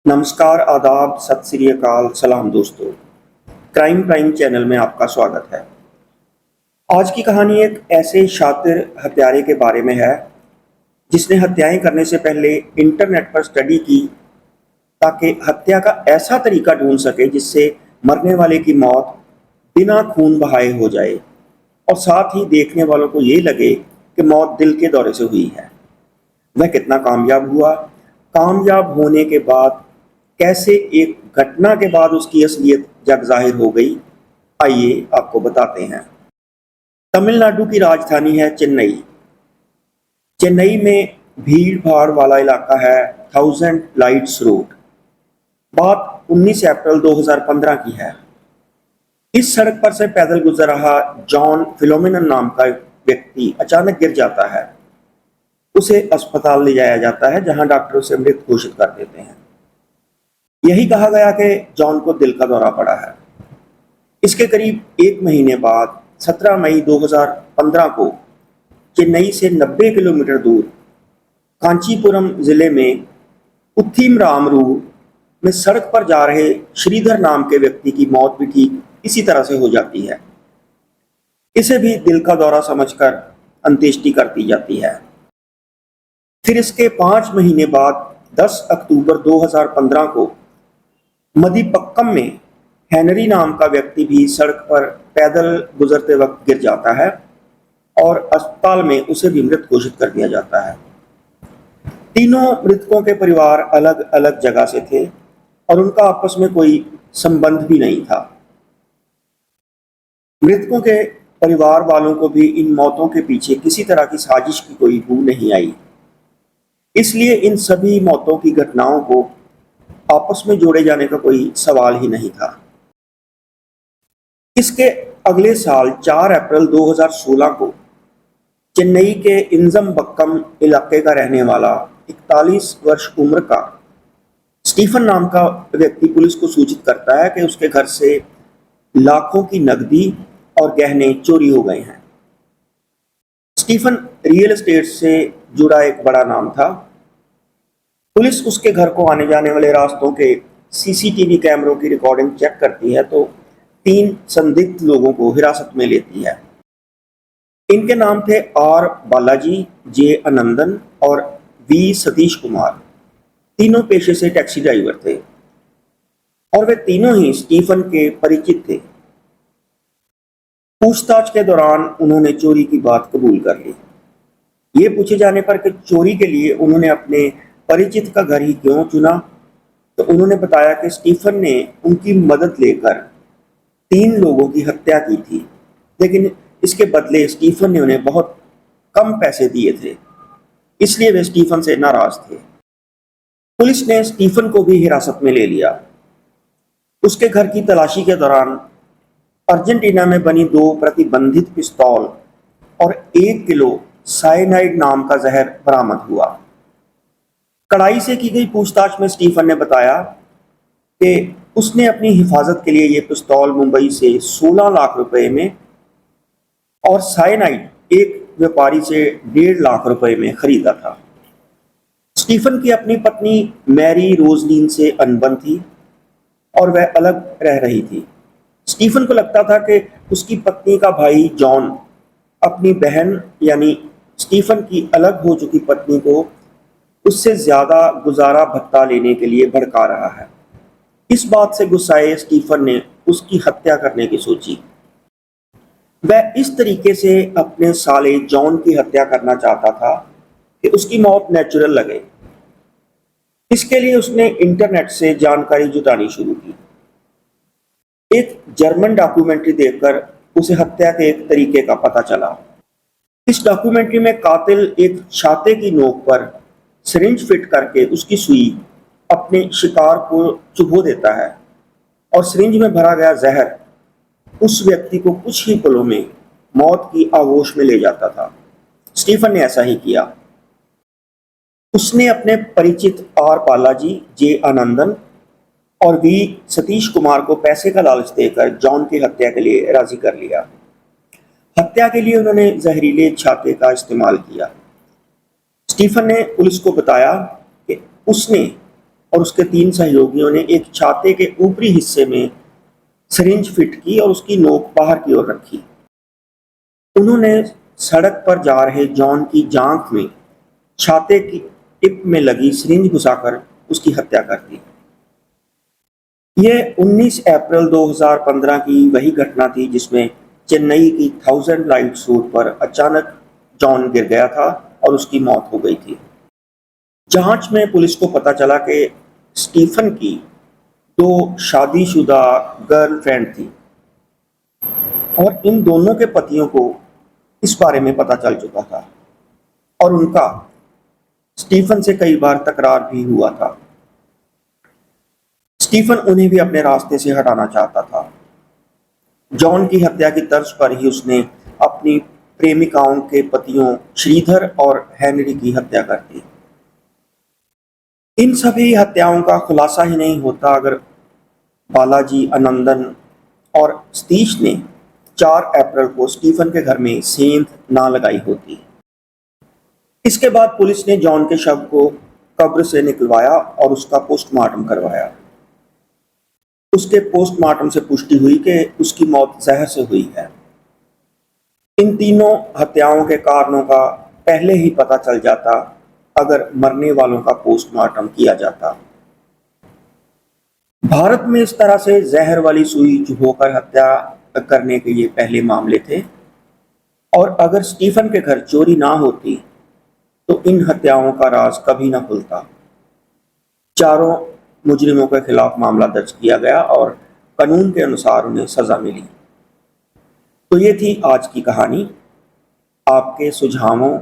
नमस्कार, आदाब, सत श्री अकाल, सलाम दोस्तों। क्राइम प्राइम चैनल में आपका स्वागत है। आज की कहानी एक ऐसे शातिर हत्यारे के बारे में है जिसने हत्याएं करने से पहले इंटरनेट पर स्टडी की ताकि हत्या का ऐसा तरीका ढूंढ सके जिससे मरने वाले की मौत बिना खून बहाए हो जाए और साथ ही देखने वालों को ये लगे कि मौत दिल के दौरे से हुई है। वह कितना कामयाब हुआ, कामयाब होने के बाद कैसे एक घटना के बाद उसकी असलियत जग जाहिर हो गई, आइए आपको बताते हैं। तमिलनाडु की राजधानी है चेन्नई। चेन्नई में भीड़ भाड़ वाला इलाका है थाउजेंड लाइट्स रोड। बात 19 अप्रैल 2015 की है। इस सड़क पर से पैदल गुजर रहा जॉन फिलोमिनन नाम का व्यक्ति अचानक गिर जाता है। उसे अस्पताल ले जाया जाता है जहां डॉक्टर उसे मृत घोषित कर देते हैं। यही कहा गया कि जॉन को दिल का दौरा पड़ा है। इसके करीब एक महीने बाद 17 मई 2015 को चेन्नई से 90 किलोमीटर दूर कांचीपुरम जिले में उथिमरामरू में सड़क पर जा रहे श्रीधर नाम के व्यक्ति की मौत भी ठीक इसी तरह से हो जाती है। इसे भी दिल का दौरा समझकर अंत्येष्टि कर दी जाती है। फिर इसके 5 महीने बाद 10 अक्टूबर 2015 को मदीपक्कम में हेनरी नाम का व्यक्ति भी सड़क पर पैदल गुजरते वक्त गिर जाता है और अस्पताल में उसे भी मृत घोषित कर दिया जाता है। तीनों मृतकों के परिवार अलग अलग जगह से थे और उनका आपस में कोई संबंध भी नहीं था। मृतकों के परिवार वालों को भी इन मौतों के पीछे किसी तरह की साजिश की कोई बू नहीं आई, इसलिए इन सभी मौतों की घटनाओं को आपस में जोड़े जाने का कोई सवाल ही नहीं था। इसके अगले साल 4 अप्रैल 2016 को चेन्नई के इंजमबक्कम इलाके का रहने वाला 41 वर्ष उम्र का स्टीफन नाम का व्यक्ति पुलिस को सूचित करता है कि उसके घर से लाखों की नकदी और गहने चोरी हो गए हैं। स्टीफन रियल एस्टेट से जुड़ा एक बड़ा नाम था। पुलिस उसके घर को आने जाने वाले रास्तों के सीसीटीवी कैमरों की रिकॉर्डिंग चेक करती है तो 3 संदिग्ध लोगों को हिरासत में लेती है। इनके नाम थे आर बालाजी, जे आनंदन और वी सतीश कुमार। तीनों पेशे से टैक्सी ड्राइवर थे और वे तीनों ही स्टीफन के परिचित थे। पूछताछ के दौरान उन्होंने चोरी की बात कबूल कर ली। ये पूछे जाने पर कि चोरी के लिए उन्होंने अपने परिचित का घर ही क्यों चुना, तो उन्होंने बताया कि स्टीफन ने उनकी मदद लेकर 3 लोगों की हत्या की थी, लेकिन इसके बदले स्टीफन ने उन्हें बहुत कम पैसे दिए थे, इसलिए वे स्टीफन से नाराज थे। पुलिस ने स्टीफन को भी हिरासत में ले लिया। उसके घर की तलाशी के दौरान अर्जेंटीना में बनी 2 प्रतिबंधित पिस्तौल और 1 किलो साइनाइड नाम का जहर बरामद हुआ। कड़ाई से की गई पूछताछ में स्टीफन ने बताया कि उसने अपनी हिफाजत के लिए ये पिस्तौल मुंबई से 16 लाख रुपए में और साइनाइड एक व्यापारी से 1.5 लाख रुपए में खरीदा था। स्टीफन की अपनी पत्नी मैरी रोजलीन से अनबन थी और वह अलग रह रही थी। स्टीफन को लगता था कि उसकी पत्नी का भाई जॉन अपनी बहन यानी स्टीफन की अलग हो चुकी पत्नी को उससे ज्यादा गुजारा भत्ता लेने के लिए भड़का रहा है। इस बात से गुस्साए स्टीफन ने उसकी हत्या करने की सोची। वह इस तरीके से अपने साले जॉन की हत्या करना चाहता था कि उसकी मौत नेचुरल लगे। इसके लिए उसने इंटरनेट से जानकारी जुटानी शुरू की। एक जर्मन डॉक्यूमेंट्री देखकर उसे हत्या के एक तरीके का पता चला। इस डॉक्यूमेंट्री में कातिल एक छाते की नोक पर सिरिंज फिट करके उसकी सुई अपने शिकार को चुभो देता है और सिरिंज में भरा गया जहर उस व्यक्ति को कुछ ही पलों में मौत की आगोश में ले जाता था। स्टीफन ने ऐसा ही किया। उसने अपने परिचित आर बालाजी, जे आनंदन और वी सतीश कुमार को पैसे का लालच देकर जॉन की हत्या के लिए राजी कर लिया। हत्या के लिए उन्होंने जहरीले छाते का इस्तेमाल किया। स्टीफन ने पुलिस को बताया कि उसने और उसके 3 सहयोगियों ने एक छाते के ऊपरी हिस्से में सिरिंज फिट की और उसकी नोक बाहर की ओर रखी। उन्होंने सड़क पर जा रहे जॉन की जांघ में छाते की टिप में लगी सिरिंज घुसाकर उसकी हत्या कर दी। यह 19 अप्रैल 2015 की वही घटना थी जिसमें चेन्नई की 1000 लाइट्स रोड पर अचानक जॉन गिर गया था और उसकी मौत हो गई थी। जांच में पुलिस को पता चला कि स्टीफन की 2 शादीशुदा गर्लफ्रेंड थी और इन दोनों के पतियों को इस बारे में पता चल चुका था और उनका स्टीफन से कई बार तकरार भी हुआ था। स्टीफन उन्हें भी अपने रास्ते से हटाना चाहता था। जॉन की हत्या की तर्ज पर ही उसने अपनी प्रेमिकाओं के पतियों श्रीधर और हेनरी की हत्या कर दी। इन सभी हत्याओं का खुलासा ही नहीं होता अगर बालाजी आनंदन और सतीश ने 4 अप्रैल को स्टीफन के घर में सेंध ना लगाई होती। इसके बाद पुलिस ने जॉन के शव को कब्र से निकलवाया और उसका पोस्टमार्टम करवाया। उसके पोस्टमार्टम से पुष्टि हुई कि उसकी मौत जहर से हुई है। इन तीनों हत्याओं के कारणों का पहले ही पता चल जाता अगर मरने वालों का पोस्टमार्टम किया जाता। भारत में इस तरह से जहर वाली सुई चुभोकर हत्या करने के ये पहले मामले थे और अगर स्टीफन के घर चोरी ना होती तो इन हत्याओं का राज कभी ना खुलता। चारों मुजरिमों के खिलाफ मामला दर्ज किया गया और कानून के अनुसार उन्हें सजा मिली। तो ये थी आज की कहानी। आपके सुझावों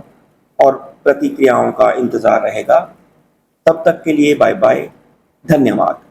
और प्रतिक्रियाओं का इंतजार रहेगा। तब तक के लिए बाय बाय। धन्यवाद।